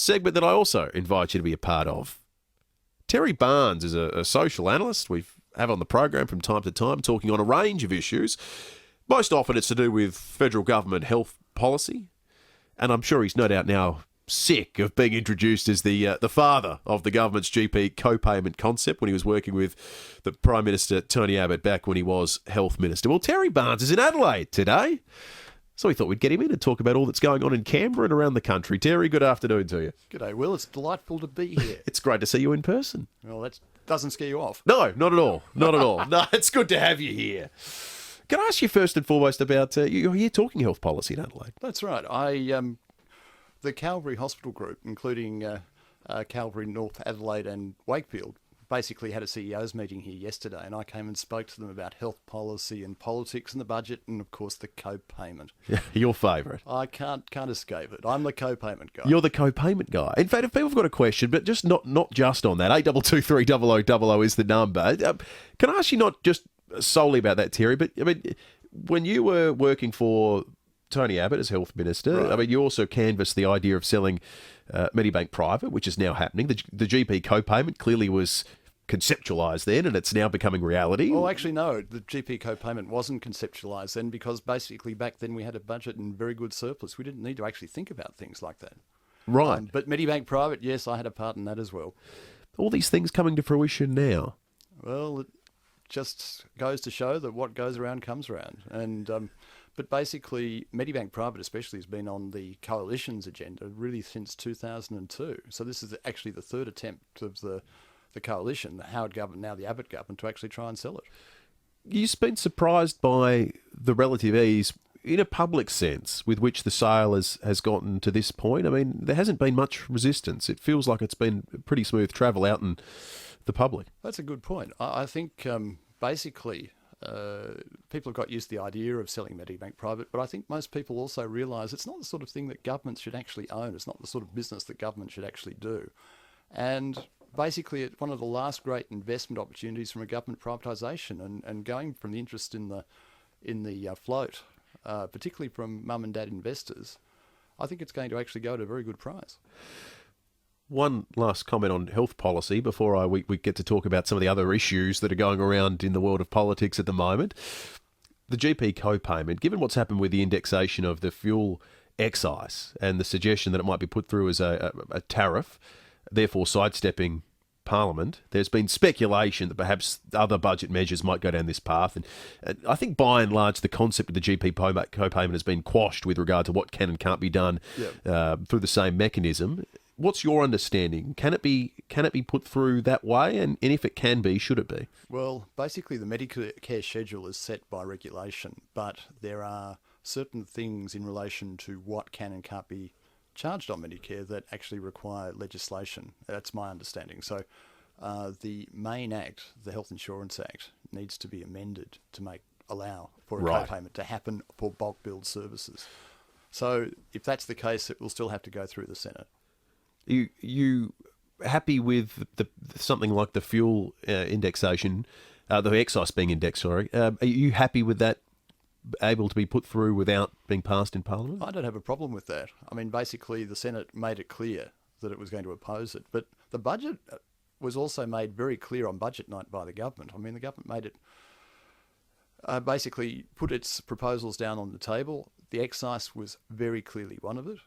segment that I also invite you to be a part of. Terry Barnes is a social analyst we have on the program from time to time, talking on a range of issues. Most often it's to do with federal government health policy, and I'm sure he's no doubt now sick of being introduced as the father of the government's GP co-payment concept when he was working with the Prime Minister Tony Abbott back when he was Health Minister. Well, Terry Barnes is in Adelaide today, so we thought we'd get him in and talk about all that's going on in Canberra and around the country. Terry, good afternoon to you. G'day, Will. It's delightful to be here. It's great to see you in person. Well, that doesn't scare you off. No, not at all. Not at all. No, it's good to have you here. Can I ask you first and foremost about, you're here talking health policy in Adelaide? That's right. The Calvary Hospital Group, including Calvary, North Adelaide and Wakefield, basically had a CEO's meeting here yesterday, and I came and spoke to them about health policy and politics and the budget and, of course, the co-payment. Your favourite. I can't escape it. I'm the co-payment guy. You're the co-payment guy. In fact, if people have got a question, but just not just on that, 8223 is the number. Can I ask you not just solely about that, Terry, but I mean, when you were working for Tony Abbott as Health Minister, right. I mean, you also canvassed the idea of selling Medibank Private, which is now happening. The GP co-payment clearly was conceptualised then, and it's now becoming reality. Well, actually, no. The GP co-payment wasn't conceptualised then because basically back then we had a budget and very good surplus. We didn't need to actually think about things like that. Right. But Medibank Private, yes, I had a part in that as well. All these things coming to fruition now. Well, it just goes to show that what goes around comes around. And but basically, Medibank Private especially has been on the coalition's agenda really since 2002. So this is actually the third attempt of the coalition, the Howard government, now the Abbott government, to actually try and sell it. You've been surprised by the relative ease, in a public sense, with which the sale has gotten to this point. I mean, there hasn't been much resistance. It feels like it's been pretty smooth travel out in the public. That's a good point. I think basically people have got used to the idea of selling Medibank Private, but I think most people also realise it's not the sort of thing that governments should actually own. It's not the sort of business that government should actually do. And basically, it's one of the last great investment opportunities from a government privatisation, and going from the interest in the float, particularly from mum and dad investors, I think it's going to actually go at a very good price. One last comment on health policy before we get to talk about some of the other issues that are going around in the world of politics at the moment. The GP co-payment, given what's happened with the indexation of the fuel excise and the suggestion that it might be put through as a tariff, therefore sidestepping Parliament, there's been speculation that perhaps other budget measures might go down this path. And I think by and large the concept of the GP co-payment has been quashed with regard to what can and can't be done through the same mechanism. What's your understanding? Can it be put through that way? And if it can be, should it be? Well, basically the Medicare schedule is set by regulation, but there are certain things in relation to what can and can't be charged on Medicare that actually require legislation. That's my understanding. So the main act, the Health Insurance Act, needs to be amended to allow for a co-payment to happen for bulk billed services. So if that's the case, it will still have to go through the Senate. You happy with something like the fuel indexation, the excise being indexed, sorry. Are you happy with that able to be put through without being passed in Parliament? I don't have a problem with that. I mean, basically the Senate made it clear that it was going to oppose it, but the budget was also made very clear on budget night by the government. I mean, the government made it basically put its proposals down on the table. The excise was very clearly one of it.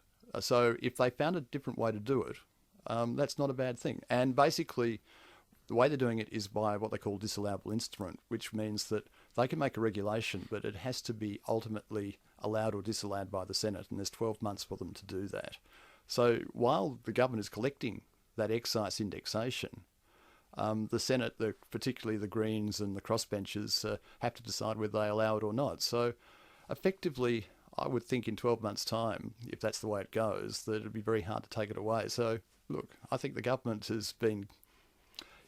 So if they found a different way to do it, that's not a bad thing. And basically, the way they're doing it is by what they call disallowable instrument, which means that they can make a regulation, but it has to be ultimately allowed or disallowed by the Senate, and there's 12 months for them to do that. So while the government is collecting that excise indexation, the Senate, particularly the Greens and the crossbenchers, have to decide whether they allow it or not. So effectively, I would think in 12 months' time, if that's the way it goes, that it'd be very hard to take it away. So, look, I think the government has been,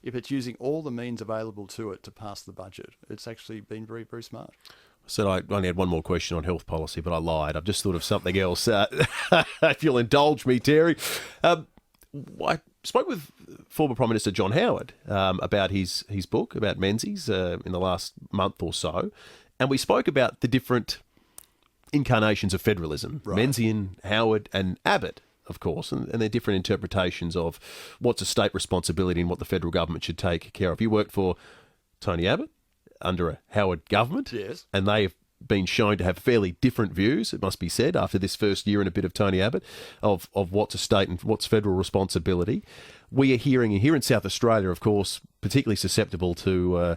if it's using all the means available to it to pass the budget, it's actually been very, very smart. So I only had one more question on health policy, but I lied. I've just thought of something else. If you'll indulge me, Terry. I spoke with former Prime Minister John Howard about his book, about Menzies, in the last month or so. And we spoke about the different incarnations of federalism, right. Menzies, Howard and Abbott of course, and there are different interpretations of what's a state responsibility and what the federal government should take care of. You worked for Tony Abbott under a Howard government, Yes. and they have been shown to have fairly different views, it must be said, after this first year and a bit of Tony Abbott, of what's a state and what's federal responsibility. We are hearing here in South Australia, of course, particularly susceptible to,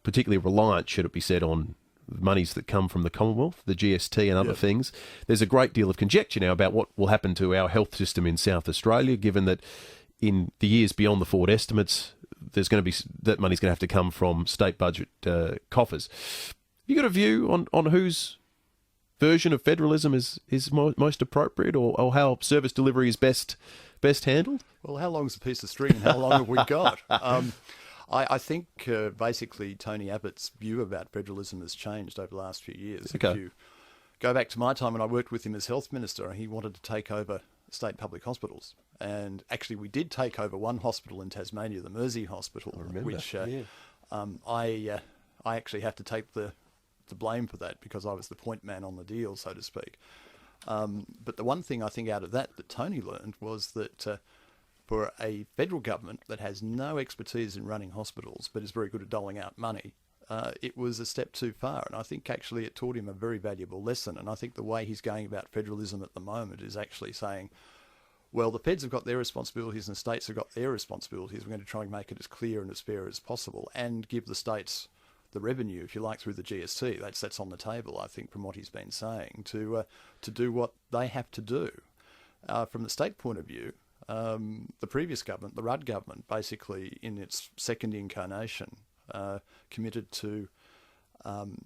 particularly reliant, should it be said, on monies that come from the Commonwealth, the GST and other things. There's a great deal of conjecture now about what will happen to our health system in South Australia, given that in the years beyond the forward estimates, there's going to be that money's going to have to come from state budget coffers. You got a view on whose version of federalism is most appropriate, or how service delivery is best handled? Well, how long's a piece of string and how long have we got? I think basically Tony Abbott's view about federalism has changed over the last few years. Okay. If you go back to my time when I worked with him as health minister, he wanted to take over state public hospitals. And actually we did take over one hospital in Tasmania, the Mersey Hospital, which I actually have to take the blame for that because I was the point man on the deal, so to speak. But the one thing I think out of that Tony learned was that for a federal government that has no expertise in running hospitals but is very good at doling out money, it was a step too far. And I think actually it taught him a very valuable lesson. And I think the way he's going about federalism at the moment is actually saying, well, the feds have got their responsibilities and the states have got their responsibilities. We're going to try and make it as clear and as fair as possible and give the states the revenue, if you like, through the GST. That's on the table, I think, from what he's been saying, to do what they have to do. From the state point of view, the previous government, the Rudd government, basically in its second incarnation, committed to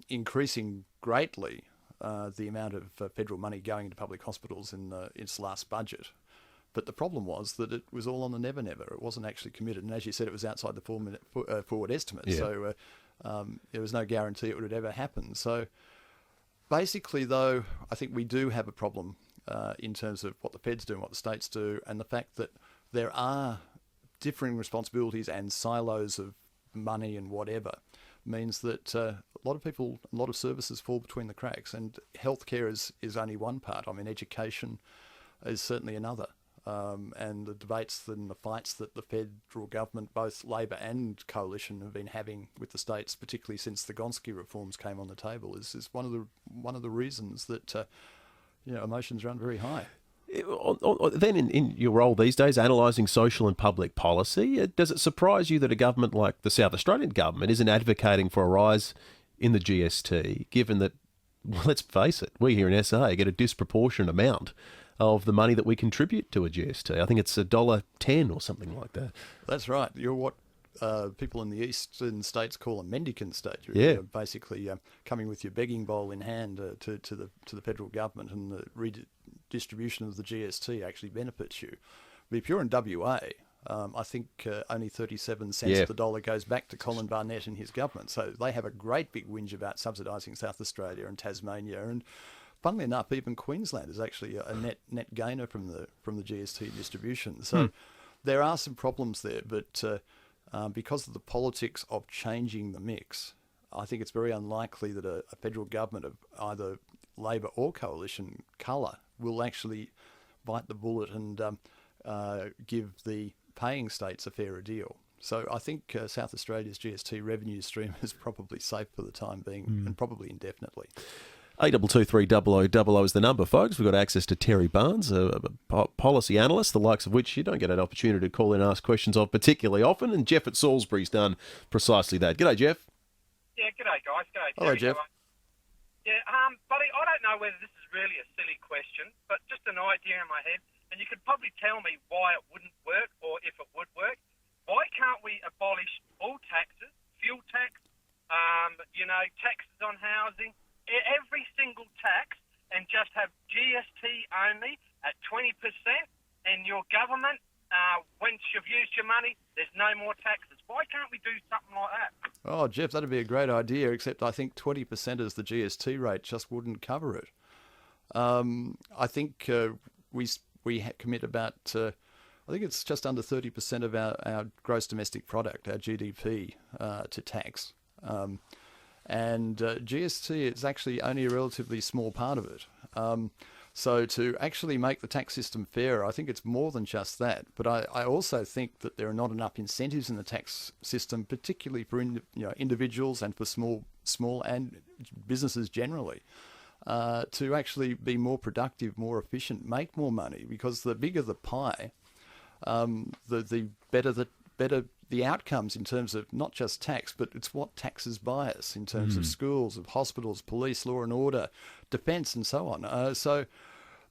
increasing greatly the amount of federal money going into public hospitals in its last budget. But the problem was that it was all on the never-never. It wasn't actually committed. And as you said, it was outside the forward estimate. Yeah. So there was no guarantee it would ever happen. So basically, though, I think we do have a problem in terms of what the feds do and what the states do, and the fact that there are differing responsibilities and silos of money and whatever means that a lot of people, a lot of services fall between the cracks. And healthcare is only one part. I mean, education is certainly another. And the debates and the fights that the federal government, both Labor and Coalition, have been having with the states, particularly since the Gonski reforms came on the table, is one of the reasons that emotions run very high. Then in your role these days, analysing social and public policy, does it surprise you that a government like the South Australian government isn't advocating for a rise in the GST, given that, well, let's face it, we here in SA get a disproportionate amount of the money that we contribute to a GST? I think it's $1.10 or something like that. That's right. You're what people in the eastern states call a mendicant state. You're basically coming with your begging bowl in hand to the federal government, and the redistribution of the GST actually benefits you. But if you're in WA, I think only 37 cents of the dollar goes back to Colin Barnett and his government. So they have a great big whinge about subsidising South Australia and Tasmania, and funnily enough, even Queensland is actually a net gainer from the GST distribution. So there are some problems there, but because of the politics of changing the mix, I think it's very unlikely that a federal government of either Labor or Coalition colour will actually bite the bullet and give the paying states a fairer deal. So I think South Australia's GST revenue stream is probably safe for the time being, and probably indefinitely. 8223 is the number, folks. We've got access to Terry Barnes, a policy analyst, the likes of which you don't get an opportunity to call in and ask questions of particularly often. And Jeff at Salisbury's done precisely that. G'day, Jeff. Yeah, g'day, guys. G'day, Terry. Hello, Jeff. Yeah, buddy, I don't know whether this is really a silly question, but just an idea in my head, and you could probably tell me why it wouldn't work or if it would work. Why can't we abolish all taxes, fuel tax, taxes on housing, every single tax, and just have GST only at 20%, and your government, once you've used your money, there's no more taxes? Why can't we do something like that? Oh, Jeff, that'd be a great idea, except I think 20% as the GST rate just wouldn't cover it. I think we commit about, I think it's just under 30% of our gross domestic product, our GDP, to tax. And GST is actually only a relatively small part of it. So to actually make the tax system fairer, I think it's more than just that. But I also think that there are not enough incentives in the tax system, particularly for individuals and for small and businesses generally, to actually be more productive, more efficient, make more money. Because the bigger the pie, the better the outcomes in terms of not just tax, but it's what taxes buy us in terms of schools, of hospitals, police, law and order, defence and so on. So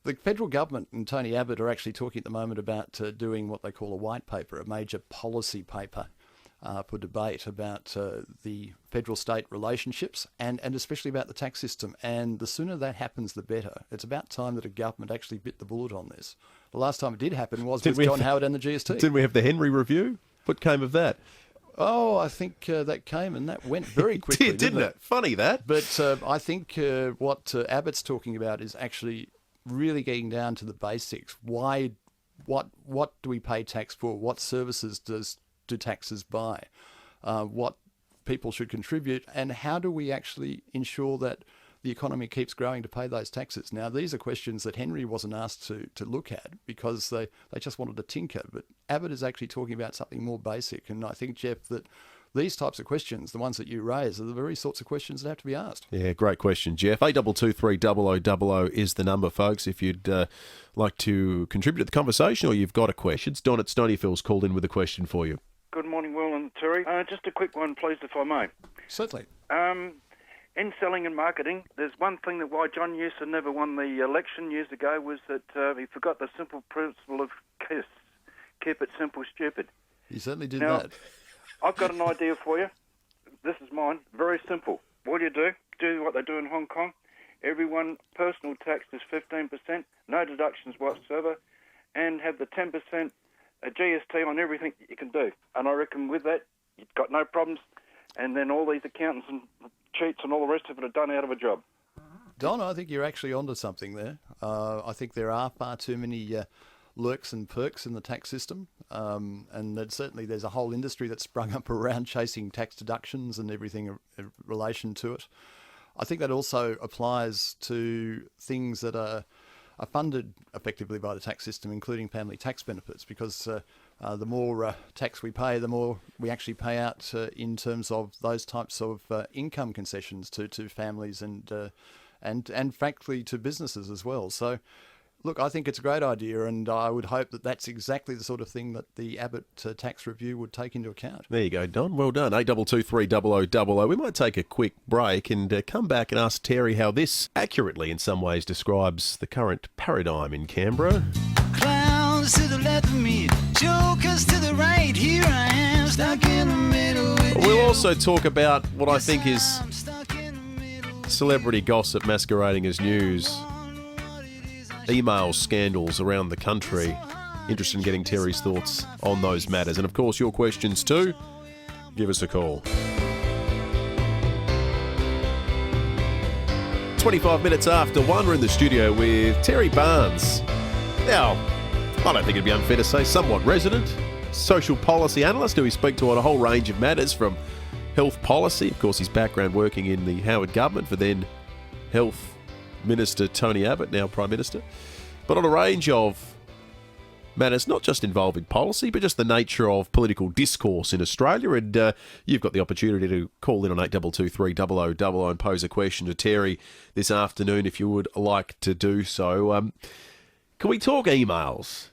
the federal government and Tony Abbott are actually talking at the moment about doing what they call a white paper, a major policy paper for debate about the federal-state relationships and especially about the tax system. And the sooner that happens, the better. It's about time that a government actually bit the bullet on this. The last time it did happen was with John Howard and the GST. Didn't we have the Henry Review? What came of that? Oh, I think that came and that went very quickly, didn't it? Funny that. But I think what Abbott's talking about is actually really getting down to the basics. Why? What do we pay tax for? What services do taxes buy? What people should contribute? And how do we actually ensure that the economy keeps growing to pay those taxes? Now, these are questions that Henry wasn't asked to look at because they just wanted to tinker. But Abbott is actually talking about something more basic. And I think, Jeff, that these types of questions, the ones that you raise, are the very sorts of questions that have to be asked. Yeah, great question, Jeff. 8223 is the number, folks, if you'd like to contribute to the conversation or you've got a question. It's Don at Stonyfield's called in with a question for you. Good morning, Will and Terry. Just a quick one, please, if I may. Certainly. In selling and marketing, there's one thing that why John Newsom never won the election years ago was that he forgot the simple principle of KISS. Keep it simple, stupid. He certainly did Now, that. I've got an idea for you. This is mine. Very simple. What do what they do in Hong Kong. Everyone, personal tax is 15%, no deductions whatsoever, and have the 10% GST on everything you can do. And I reckon with that, you've got no problems. And then all these accountants and cheats and all the rest of it are done out of a job. Don, I think you're actually onto something there. I think there are far too many lurks and perks in the tax system, and that certainly there's a whole industry that's sprung up around chasing tax deductions and everything in relation to it. I think that also applies to things that are funded effectively by the tax system, including family tax benefits, because the more tax we pay, the more we actually pay out in terms of those types of income concessions to families and frankly to businesses as well. So, look, I think it's a great idea, and I would hope that that's exactly the sort of thing that the Abbott tax review would take into account. There you go, Don. Well done. 8223 We might take a quick break and come back and ask Terry how this accurately, in some ways, describes the current paradigm in Canberra. Clowns to the left of me, jokers to the right. Here I am, stuck in the middle with We'll you. also talk about what I think is I'm stuck in the middle. celebrity gossip masquerading as news. Email scandals around the country. Interested in getting Terry's thoughts on those matters. And of course, your questions too. Give us a call. 25 minutes after 1, we're in the studio with Terry Barnes. Now, I don't think it'd be unfair to say somewhat resident, social policy analyst who we speak to on a whole range of matters from health policy. Of course, his background working in the Howard government for then Health Minister Tony Abbott, now Prime Minister, but on a range of matters, not just involving policy, but just the nature of political discourse in Australia. And you've got the opportunity to call in on 8223 and pose a question to Terry this afternoon if you would like to do so. Can we talk emails?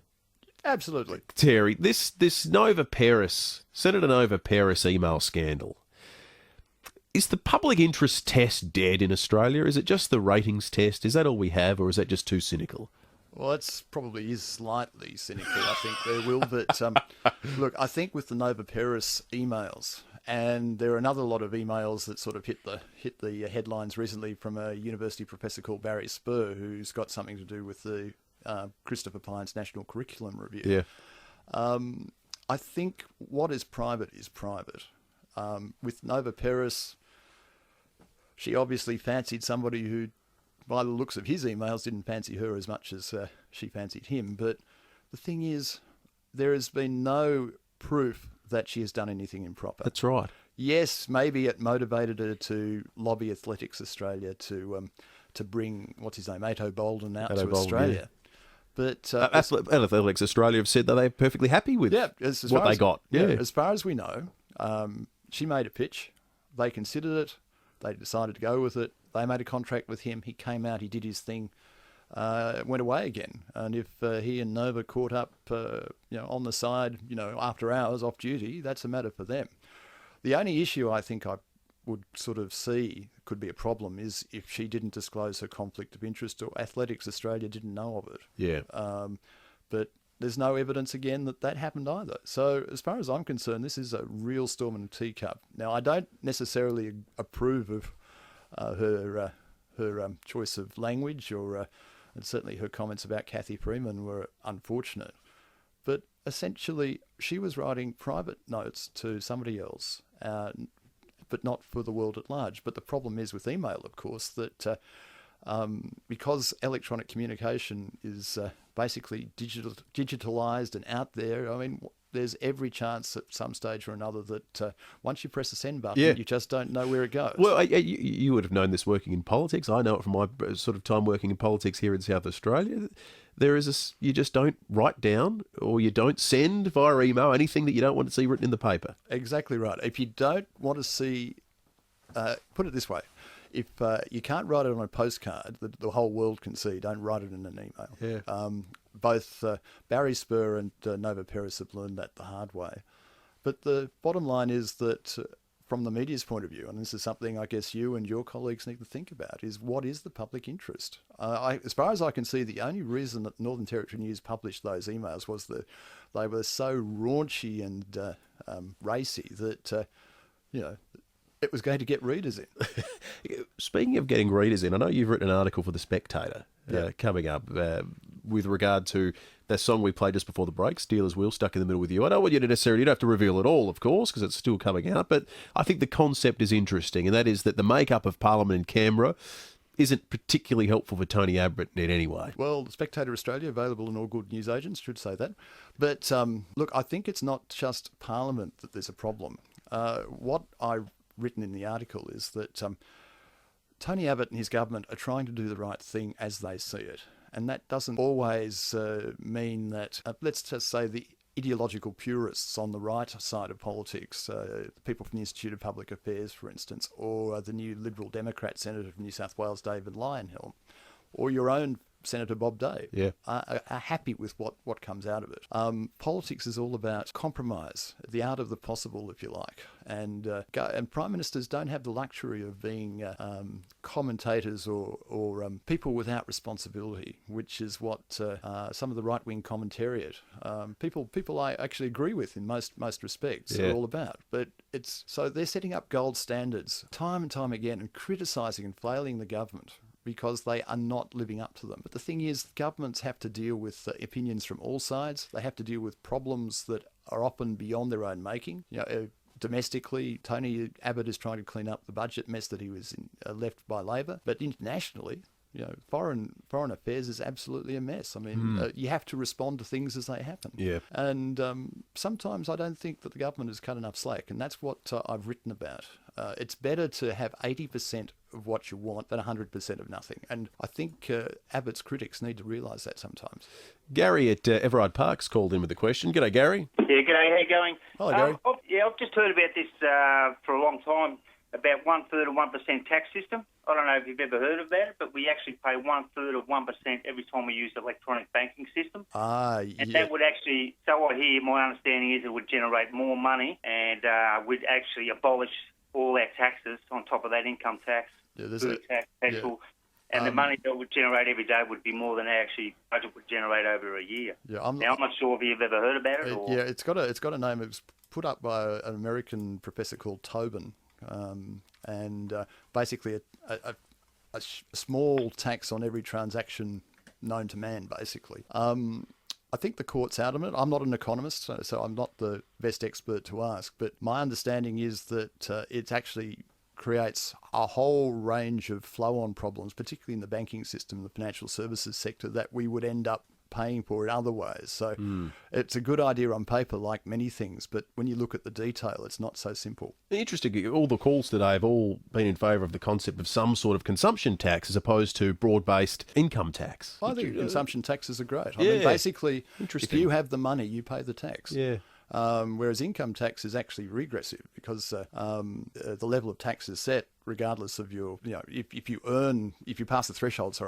Absolutely. Terry, this Nova Peris, Senator Nova Peris email scandal, is the public interest test dead in Australia? Is it just the ratings test? Is that all we have, or is that just too cynical? Well, that's probably is slightly cynical, I think there will. But look, I think with the Nova Peris emails, and there are another lot of emails that sort of hit the headlines recently from a university professor called Barry Spur, who's got something to do with the Christopher Pyne's National Curriculum Review. Yeah. I think what is private is private. With Nova Peris, she obviously fancied somebody who, by the looks of his emails, didn't fancy her as much as she fancied him. But the thing is, there has been no proof that she has done anything improper. That's right. Yes, maybe it motivated her to lobby Athletics Australia to to bring, what's his name, Ato Bolden out Ato to Bolden, Australia. But Athletics Australia have said that they're perfectly happy with as what far they as- got. Yeah. As far as we know, she made a pitch. They considered it. They decided to go with it. They made a contract with him. He came out. He did his thing. Went away again. And if he and Nova caught up, on the side, after hours off duty, that's a matter for them. The only issue I think I would sort of see could be a problem is if she didn't disclose her conflict of interest or Athletics Australia didn't know of it. Yeah. But there's no evidence again that happened either. So as far as I'm concerned, this is a real storm in a teacup. Now, I don't necessarily approve of her choice of language and certainly her comments about Kathy Freeman were unfortunate. But essentially, she was writing private notes to somebody else, but not for the world at large. But the problem is with email, of course, that because electronic communication is basically digitalised and out there, I mean, there's every chance at some stage or another that once you press the send button, you just don't know where it goes. Well, you would have known this working in politics. I know it from my sort of time working in politics here in South Australia. There is you just don't write down or you don't send via email anything that you don't want to see written in the paper. Exactly right. If you don't want to see, put it this way, if you can't write it on a postcard that the whole world can see, don't write it in an email. Yeah. Both Barry Spur and Nova Peris have learned that the hard way. But the bottom line is that from the media's point of view, and this is something I guess you and your colleagues need to think about, is what is the public interest? As far as I can see, the only reason that Northern Territory News published those emails was that they were so raunchy and racy that, it was going to get readers in. Speaking of getting readers in, I know you've written an article for The Spectator coming up with regard to that song we played just before the break, Steelers Wheel, Stuck in the Middle with You. I don't want you to necessarily, you don't have to reveal it all, of course, because it's still coming out, but I think the concept is interesting, and that is that the makeup of Parliament in Canberra isn't particularly helpful for Tony Abbott in any way. Well, The Spectator Australia, available in all good newsagents, should say that. But look, I think it's not just Parliament that there's a problem. What I've written in the article is that Tony Abbott and his government are trying to do the right thing as they see it. And that doesn't always mean that, let's just say, the ideological purists on the right side of politics, people from the Institute of Public Affairs, for instance, or the new Liberal Democrat Senator from New South Wales, David Lionhelm, or your own Senator Bob Day, are happy with what comes out of it. Politics is all about compromise, the art of the possible, if you like. And Prime Ministers don't have the luxury of being commentators or people without responsibility, which is what some of the right-wing commentariat, people I actually agree with in most respects, are all about. But so they're setting up gold standards time and time again and criticising and flailing the government because they are not living up to them. But the thing is, governments have to deal with opinions from all sides. They have to deal with problems that are often beyond their own making. Domestically, Tony Abbott is trying to clean up the budget mess that he was left by Labor. But internationally, foreign affairs is absolutely a mess. I mean, you have to respond to things as they happen. Yeah. And sometimes I don't think that the government has cut enough slack, and that's what I've written about. It's better to have 80% of what you want than 100% of nothing. And I think Abbott's critics need to realise that sometimes. Gary at Everard Park's called in with a question. G'day, Gary. Yeah, g'day. How you going? Hello, Gary. I've just heard about this for a long time, about 1/3 of 1% tax system. I don't know if you've ever heard of that, but we actually pay 1/3 of 1% every time we use the electronic banking system. And that would actually, so I hear, my understanding is it would generate more money and would actually abolish all our taxes on top of that income tax, food tax, petrol. And the money that would generate every day would be more than actually budget would generate over a year. I'm not sure if you've ever heard about it. Or... Yeah, it's got a name. It was put up by an American professor called Tobin, and basically a small tax on every transaction known to man, basically. I think the court's out on it. I'm not an economist, so I'm not the best expert to ask, but my understanding is that it actually creates a whole range of flow-on problems, particularly in the banking system, the financial services sector, that we would end up paying for in other ways. So it's a good idea on paper, like many things, but when you look at the detail, it's not so simple. Interesting. All the calls today have all been in favour of the concept of some sort of consumption tax as opposed to broad-based income tax. I think consumption taxes are great. I mean, basically, if you have the money, you pay the tax. Yeah. Whereas income tax is actually regressive because the level of tax is set regardless of your, if you pass the threshold,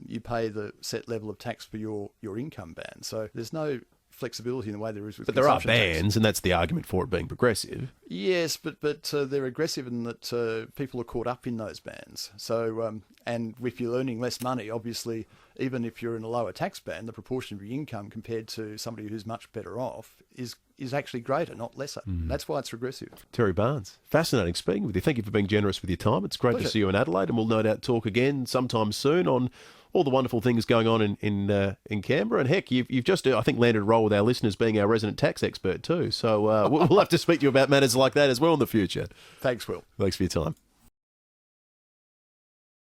you pay the set level of tax for your income band. So there's no flexibility in the way there is with But there are consumption tax. bans, and that's the argument for it being progressive. Yes, but they're aggressive in that people are caught up in those bans. So, and if you're earning less money, obviously, even if you're in a lower tax band, the proportion of your income compared to somebody who's much better off is actually greater, not lesser. That's why it's regressive. Terry Barnes, fascinating speaking with you. Thank you for being generous with your time. It's great to see you in Adelaide, and we'll no doubt talk again sometime soon on all the wonderful things going on in Canberra. And heck, you've just, I think, landed a role with our listeners being our resident tax expert too. So we'll have to speak to you about matters like that as well in the future. Thanks, Will. Thanks for your time.